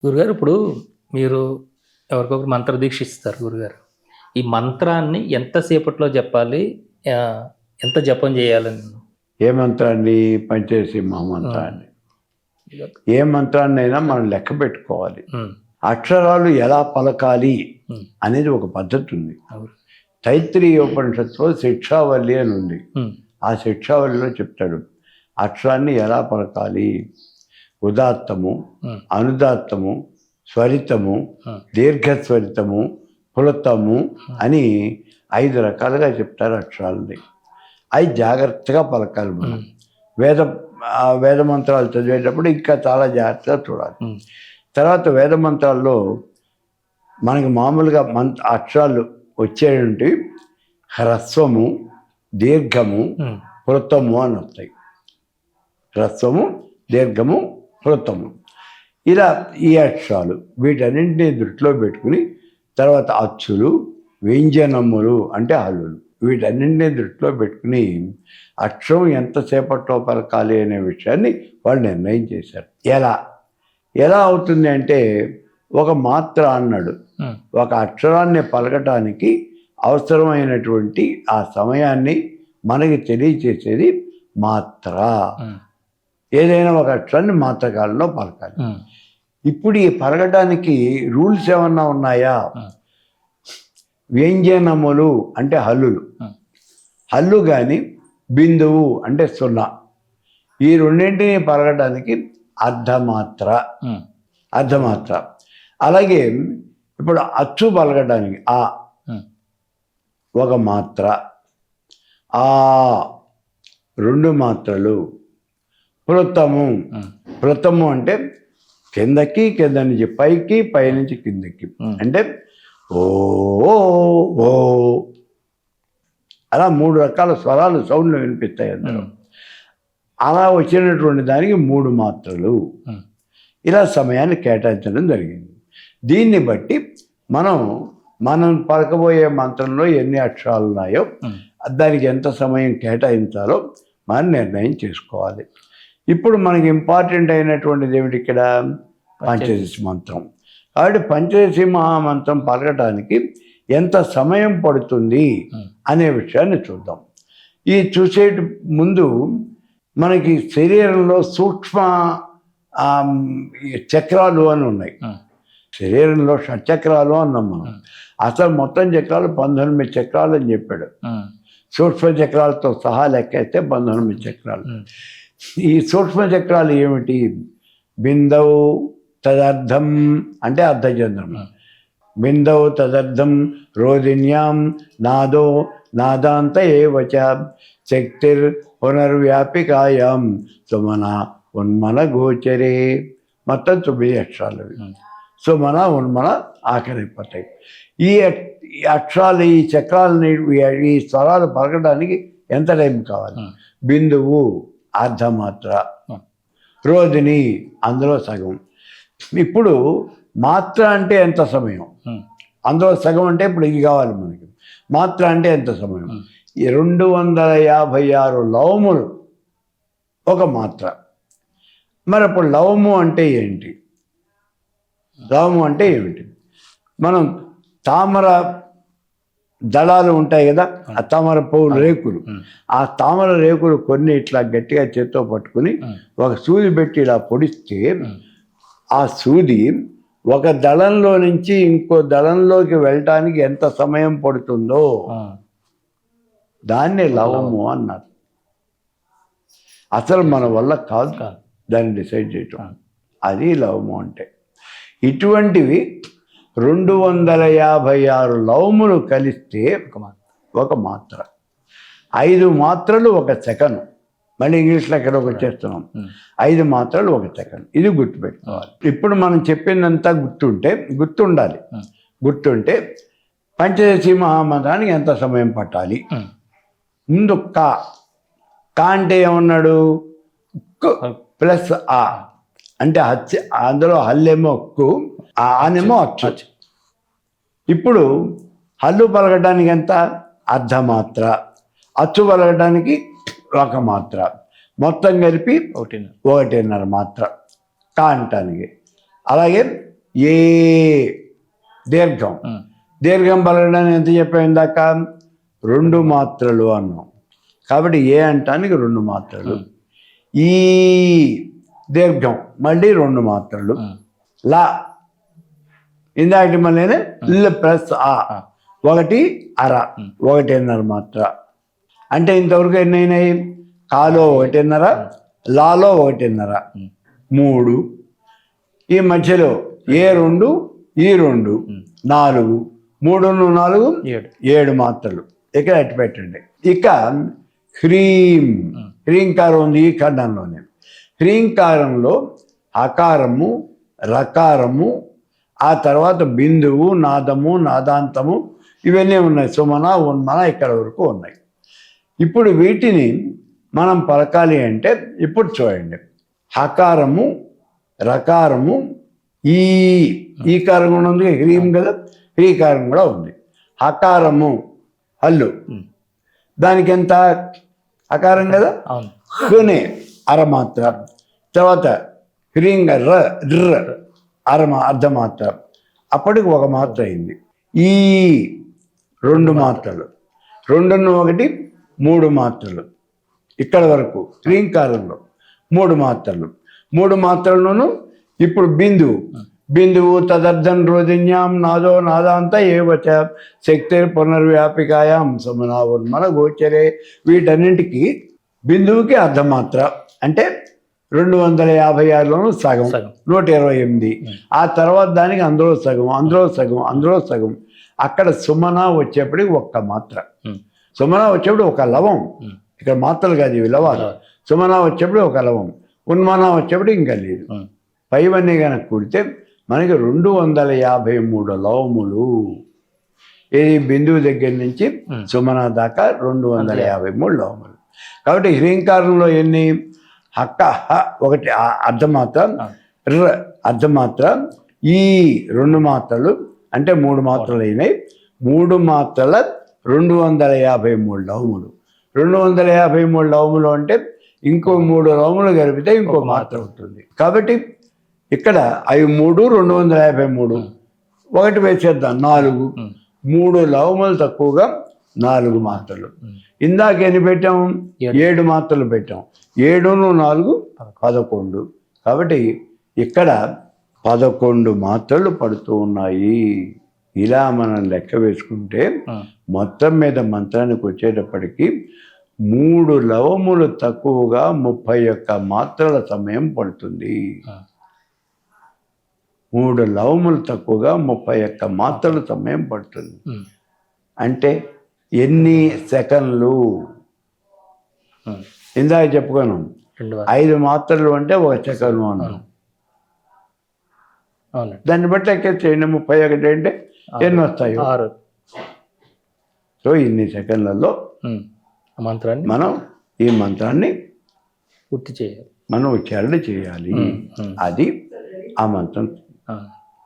గురుగారు ఇప్పుడు మీరు ఎవరికొకరు మంత్ర దీక్ష ఇస్తారు గురుగారు. ఈ మంత్రాన్ని ఎంతసేపట్లో జెప్పాలి? ఎంత జపం జేయాలని? ఏ మంత్రాన్ని? పంచదశి మహామంత్రాన్ని. ఏ మంత్రాన్నైనా మనం లెక్క పెట్టుకోవాలి. అక్షరాలు ఎలా పలకాలి అనేది ఒక పద్ధతి ఉంది. తైత్రీయోపనిషత్తులో శిక్షావల్లి అని ఉంది. ఆ శిక్షావల్లిలో చెప్తాడు అక్షరాన్ని ఎలా పలకాలి. ఉదాత్తము, అనుదాత్తము, స్వరితము, దీర్ఘస్వరితము, పులతము అని 5 రకాలుగా చెప్తారు అక్షరాలని. అవి జాగ్రత్తగా పలకాలి. మనం వేద మంత్రాలు చదివేటప్పుడు ఇంకా చాలా జాగ్రత్తగా చూడాలి. తర్వాత వేద మంత్రాల్లో మనకి మామూలుగా అక్షరాలు వచ్చేటువంటి హ్రస్వము, దీర్ఘము, పులతము అని వస్తాయి. హ్రస్వము, దీర్ఘము, పులతము ఇలా ఈ అక్షరాలు వీటన్నింటినీ దృష్టిలో పెట్టుకుని తర్వాత అచ్చులు, వ్యంజనములు అంటే హల్లులు వీటన్నింటినీ దృష్టిలో పెట్టుకుని అక్షరం ఎంతసేపట్లో పలకాలి అనే విషయాన్ని వాళ్ళు నిర్ణయం చేశారు. ఎలా అవుతుంది అంటే ఒక మాత్ర అన్నాడు. ఒక అక్షరాన్ని పలకటానికి అవసరమైనటువంటి ఆ సమయాన్ని మనకి తెలియచేసేది మాత్ర. ఏదైనా ఒక అక్షరాన్ని మాత్రకాలంలో పలకాలి. ఇప్పుడు ఈ పలకడానికి రూల్స్ ఏమన్నా ఉన్నాయా? వ్యంజనములు అంటే హల్లులు, హల్లు కానీ బిందువు అంటే 0 ఈ రెండింటిని పలకడానికి అర్ధమాత్ర. అలాగే ఇప్పుడు అచ్చు పలకడానికి ఆ ఒక మాత్ర, ఆ 2 మాత్రలు. పులతము అంటే కిందకి, కింద నుంచి పైకి, పైనుంచి కిందకి అంటే ఓ ఓ అలా 3 రకాల స్వరాలు సౌండ్లు వినిపిస్తాయి అందులో. అలా వచ్చినటువంటి దానికి 3 మాత్రలు. ఇలా సమయాన్ని కేటాయించడం జరిగింది. దీన్ని బట్టి మనం పలకబోయే మంత్రంలో ఎన్ని అక్షరాలు ఉన్నాయో దానికి ఎంత సమయం కేటాయించాలో మనం నిర్ణయం చేసుకోవాలి. ఇప్పుడు మనకి ఇంపార్టెంట్ అయినటువంటిది ఏమిటి ఇక్కడ? పంచదశి మంత్రం. కాబట్టి పంచదశి మహామంత్రం పలకటానికి ఎంత సమయం పడుతుంది అనే విషయాన్ని చూద్దాం. ఈ చూసే ముందు మనకి శరీరంలో సూక్ష్మ చక్రాలు అని ఉన్నాయి. శరీరంలో షట్చక్రాలు అన్నాం మనం. అసలు మొత్తం చక్రాలు 19 చక్రాలు అని చెప్పాడు. సూక్ష్మ చక్రాలతో సహా లెక్కేస్తే 19 చక్రాలు. ఈ సూక్ష్మ చక్రాలు ఏమిటి? బిందవు తదర్థం అంటే అర్ధచంద్రం. బిందవు తదర్థం రోదిన్యాం నాదో నాదాంత ఏవచ శక్తిర్ పునర్వ్యాపికాయాం సుమన ఉన్మన గోచరే. మొత్తం 9 అక్షరాలు. సుమన ఉన్మన ఆఖరిపోతాయి. ఈ అక్షరాలు, ఈ చక్రాలని, ఈ స్వరాలు పలకడానికి ఎంత టైం కావాలి? బిందువు అర్ధమాత్ర, రోదిని అందులో సగం. ఇప్పుడు మాత్ర అంటే ఎంత సమయం? అందులో సగం అంటే ఇప్పుడు ఇది కావాలి మనకి. మాత్ర అంటే ఎంత సమయం? 256 లవములు ఒక మాత్ర. మరి అప్పుడు లవము అంటే ఏంటి? మనం తామర దళాలు ఉంటాయి కదా, ఆ తామర పువ్వులు రేకులు. ఆ తామర రేకులు కొన్ని ఇట్లా గట్టిగా చేత్తో పట్టుకుని ఒక సూది పెట్టి ఇలా పొడిస్తే ఆ సూది ఒక దళంలో నుంచి ఇంకో దళంలోకి వెళ్ళటానికి ఎంత సమయం పడుతుందో దాన్ని లవము అన్నారు. అసలు మన వల్ల కాదు దాన్ని డిసైడ్ చేయటం. అది లవము అంటే. ఇటువంటివి 256 లవములు కలిస్తే ఒక మాత్ర. 5 మాత్రలు 1 సెకను. మళ్ళీ ఇంగ్లీష్లో ఎక్కడొక వచ్చేస్తున్నాం. 5 మాత్రలు 1 సెకను. ఇది గుర్తుపెట్టుకోవాలి. ఇప్పుడు మనం చెప్పిందంతా గుర్తుంటే పంచదశి మహామంత్రానికి ఎంత సమయం పట్టాలి? ముందు కా అంటే ఏమన్నాడు? ప్లస్ ఆ అంటే అందులో హల్లేమో కు, ఆనేమో అచ్చు. ఇప్పుడు హల్లు పలకడానికి ఎంత? అర్ధమాత్ర. అచ్చు పలకడానికి 1 మాత్ర. మొత్తం కలిపి 1.5 మాత్ర కా అంటానికి. అలాగే ఏ దీర్ఘం. దీర్ఘం పలకడానికి ఎంత చెప్పాం ఇందాక? 2 మాత్రలు అన్నాం. కాబట్టి ఏ అంటానికి 2 మాత్రలు. ఈ దీర్ఘం మళ్ళీ 2 మాత్రలు. లా ఇందాక మళ్ళీ ల్ ప్లస్ ఆ 1/2 1.5 మాత్ర. అంటే ఇంతవరకు ఎన్ని అయినాయి? కాలో 1.5, లాలో 1.5, 3. ఈ మధ్యలో ఏ 2, ఈ 2, 4, 3, 4, 7 మాత్రలు. ఇక్కడ అట్టి పెట్టండి. ఇక హ్రీం, హ్రీంకారం ఉంది ఈ ఖండంలోనే. హ్రీంకారంలో అకారము, రకారము, ఆ తర్వాత బిందువు, నాదము, నాదాంతము ఇవన్నీ ఉన్నాయి. సుమన, ఉన్మన ఇక్కడ వరకు ఉన్నాయి. ఇప్పుడు వీటిని మనం పలకాలి అంటే ఇప్పుడు చూడండి. హకారము, రకారము, ఈ కారం కూడా ఉంది, హ్రీం కదా, హ్రీకారం కూడా ఉంది. హకారము హల్లు, దానికి ఎంత? అకారం కదా, హనే అరమాత్ర. తర్వాత హ్రీంగ ర్ర అర్ధమాత్ర. అప్పటికి 1 మాత్ర అయింది. ఈ 2 మాత్రలు, 2 1 3 మాత్రలు. ఇక్కడ వరకు హ్రీంకారంలో 3 మాత్రలు. 3 మాత్రలను ఇప్పుడు బిందువు తదర్థం రోధిన్యాం నాదో నాదాంత ఏవచ శక్తిర్ పునర్వ్యాపికాయాం సుమనా ఉన్మన గోచరే. వీటన్నింటికి బిందువుకి అర్ధమాత్ర అంటే 256లోను సగం 128. ఆ తర్వాత దానికి అందులో సగం. అక్కడ సుమన వచ్చేప్పటికి 1 మాత్ర. సుమన వచ్చేప్పుడు 1 లవం. ఇక్కడ మాత్రలు కాదు, ఇవి లవాలు. సుమన వచ్చేప్పుడు 1 లవం, ఉన్మన వచ్చేప్పుడు ఇంకా లేదు. పైవన్నీ కనుక కూడితే మనకి 253 లవములు. ఇది బిందువు దగ్గర నుంచి సుమన దాకా 253 లవములు. కాబట్టి హ్రీంకారంలో ఎన్ని? హక్క హ 1 అర్ధమాత్ర, ర అర్ధమాత్ర, ఈ 2 మాత్రలు అంటే 3 మాత్రలు అయినాయి. 3 మాత్రల 253 లవములు. 253 లవములు అంటే ఇంకో 3 లవములు కలిపితే ఇంకో మాత్ర ఉంటుంది. కాబట్టి ఇక్కడ అవి 3 253 1 వేసేద్దాం 4. 3 లవములు తక్కువగా 4 మాత్రలు. ఇందాక ఎన్ని పెట్టాము? 7 మాత్రలు పెట్టాం. 7 4 11. కాబట్టి ఇక్కడ 11 మాత్రలు పడుతూ ఉన్నాయి. ఇలా మనం లెక్క వేసుకుంటే మొత్తం మీద మంత్రానికి వచ్చేటప్పటికి 3 లవములు తక్కువగా 31 మాత్రల సమయం పడుతుంది. 3 లవములు తక్కువగా 31 మాత్రల సమయం పడుతుంది. అంటే ఎన్ని సెకండ్లు? ఇందాక చెప్పుకోను 5 మాత్రలు అంటే 1 సెకండ్ అన్నాను. దాన్ని బట్టి ఎక్కేసేయండి. 31 అంటే ఎన్ని వస్తాయి? 6. సో ఇన్ని సెకండ్లలో మంత్రాన్ని మనం ఈ మంత్రాన్ని పూర్తి చేయాలి, మనం ఉచ్చారణ చేయాలి. అది ఆ మంత్రం.